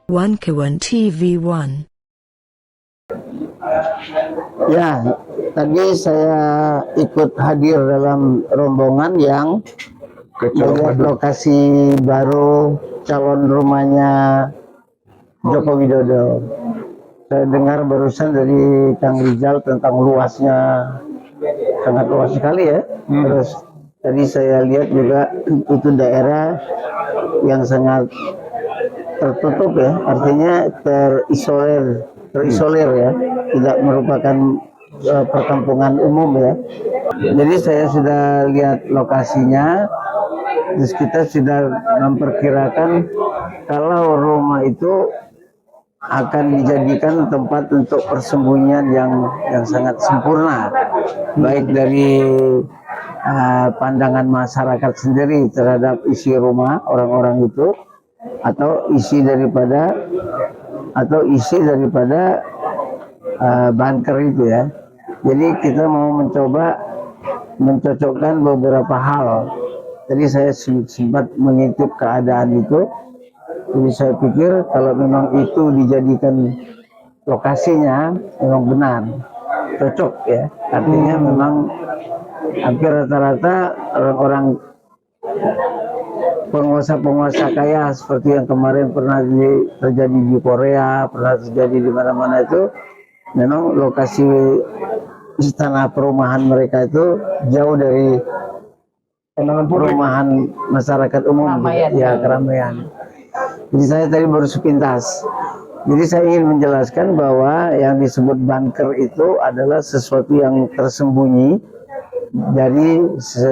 Wankawan TV1. Ya, tadi saya ikut hadir dalam rombongan yang melihat lokasi baru calon rumahnya Joko Widodo. Saya dengar barusan dari Kang Rizal tentang luasnya, sangat luas sekali ya. Terus tadi saya lihat juga itu daerah yang sangat tertutup ya, artinya terisolir ya, tidak merupakan perkampungan umum ya. Jadi saya sudah lihat lokasinya, terus kita sudah memperkirakan kalau rumah itu akan dijadikan tempat untuk persembunyian yang sangat sempurna, baik dari pandangan masyarakat sendiri terhadap isi rumah orang-orang itu, atau isi daripada bunker itu ya. Jadi kita mau mencoba mencocokkan beberapa hal. Tadi saya sempat mengintip keadaan itu. Jadi saya pikir kalau memang itu dijadikan lokasinya memang benar, cocok ya. Artinya memang hampir rata-rata orang-orang penguasa kaya seperti yang kemarin pernah terjadi di Korea, pernah terjadi di mana-mana itu, memang lokasi istana perumahan mereka itu jauh dari perumahan masyarakat umum, keramaian. Jadi saya tadi baru sepintas. Jadi saya ingin menjelaskan bahwa yang disebut bunker itu adalah sesuatu yang tersembunyi dari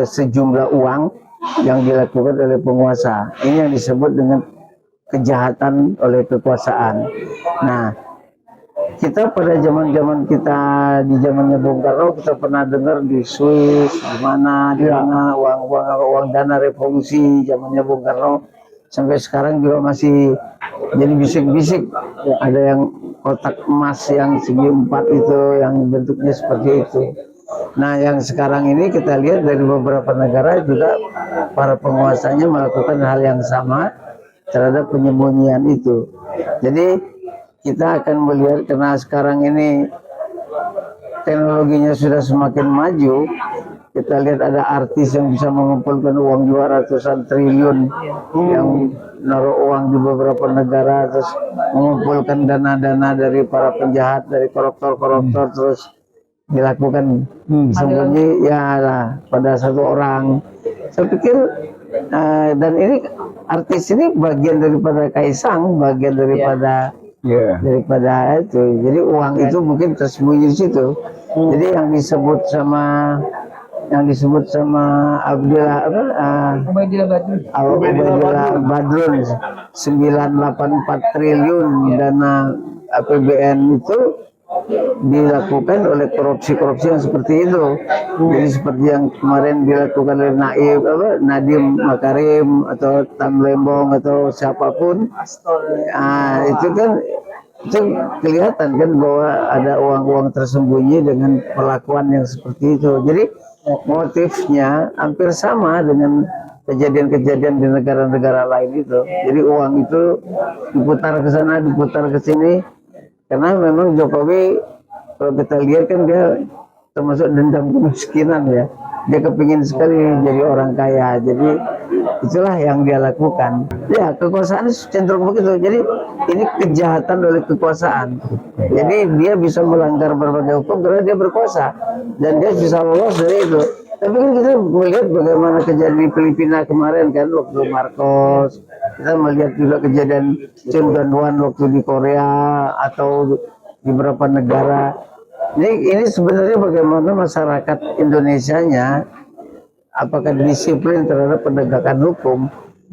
sejumlah uang yang dilakukan oleh penguasa. Ini yang disebut dengan kejahatan oleh kekuasaan. Nah, kita pada zaman-zaman kita di zamannya Bung Karno, kita pernah dengar di Swiss, di mana uang dana revolusi zamannya Bung Karno, sampai sekarang juga masih jadi bisik-bisik. Ada yang kotak emas yang segi 4 itu, yang bentuknya seperti itu. Nah, yang sekarang ini kita lihat dari beberapa negara juga para penguasanya melakukan hal yang sama terhadap penyembunyian itu. Jadi kita akan melihat, karena sekarang ini teknologinya sudah semakin maju, kita lihat ada artis yang bisa mengumpulkan uang juga ratusan triliun, yang naruh uang di beberapa negara, terus mengumpulkan dana-dana dari para penjahat, dari koruptor-koruptor, terus dilakukan sembunyi ya pada satu orang. Saya pikir dan ini artis ini bagian daripada Kaisang, bagian daripada itu. Jadi uang itu mungkin tersembunyi di situ. Jadi yang disebut sama Abdillah Badrun 984 triliun dana APBN itu dilakukan oleh korupsi yang seperti itu. Jadi seperti yang kemarin dilakukan oleh Nadiem Makarim atau Tan Lembong atau siapapun, itu kan kelihatan kan bahwa ada uang-uang tersembunyi dengan perlakuan yang seperti itu. Jadi motifnya hampir sama dengan kejadian-kejadian di negara-negara lain itu. Jadi uang itu diputar ke sana, diputar ke sini, karena memang Jokowi kalau kita lihat kan dia termasuk dendam kemiskinan ya. Dia kepingin sekali jadi orang kaya. Jadi itulah yang dia lakukan. Ya, kekuasaan cenderung begitu. Jadi ini kejahatan oleh kekuasaan. Jadi dia bisa melanggar berbagai hukum karena dia berkuasa, dan dia bisa lolos dari itu. Tapi kan kita melihat bagaimana kejadian di Filipina kemarin kan, waktu Marcos. Kita melihat juga kejadian Chun Dong-hwan waktu di Korea atau di beberapa negara. Ini sebenarnya bagaimana masyarakat Indonesianya, apakah disiplin terhadap penegakan hukum.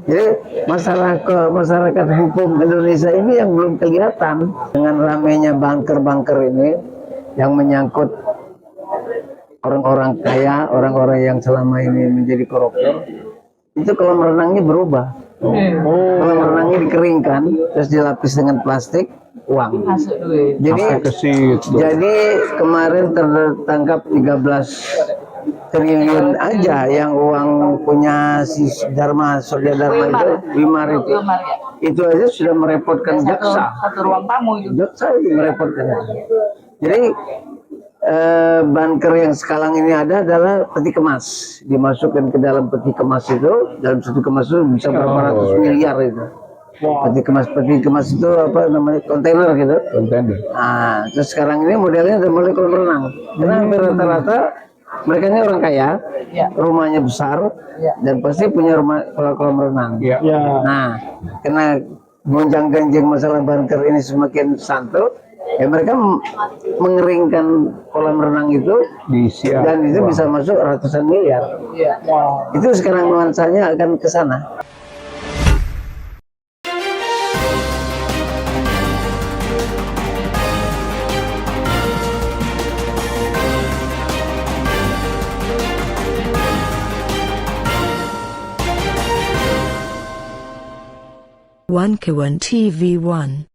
Jadi masyarakat hukum Indonesia ini yang belum kelihatan dengan ramainya bunker-bunker ini yang menyangkut orang-orang kaya, orang-orang yang selama ini menjadi koruptor. Itu kolam renangnya berubah. Kolam renangnya dikeringkan, terus dilapis dengan plastik, uang. Jadi kemarin tertangkap 13 triliun aja yang uang punya si Dharma Surya Dharma itu Wimar itu. Wimar, ya. Itu aja sudah merepotkan jaksa. Satu ruang tamu itu. Jaksa itu merepotkan. Jadi bunker yang sekarang ini ada adalah peti kemas, dimasukkan ke dalam peti kemas itu, dalam satu kemas itu bisa berapa ratus miliar itu. Peti kemas itu apa namanya, kontainer gitu. Kontainer. Nah, terus sekarang ini modelnya udah mulai kolam renang. Karena hampir rata-rata mereka ini orang kaya, Ya. rumahnya besar, Ya. dan pasti punya rumah kolam renang. Ya. Nah, karena gonjang-ganjing masalah bunker ini semakin santu, ya mereka mengeringkan kolam renang itu, Diisi. dan itu bisa masuk ratusan miliar. Iya. Itu sekarang nuansanya akan ke sana. One K1 TV1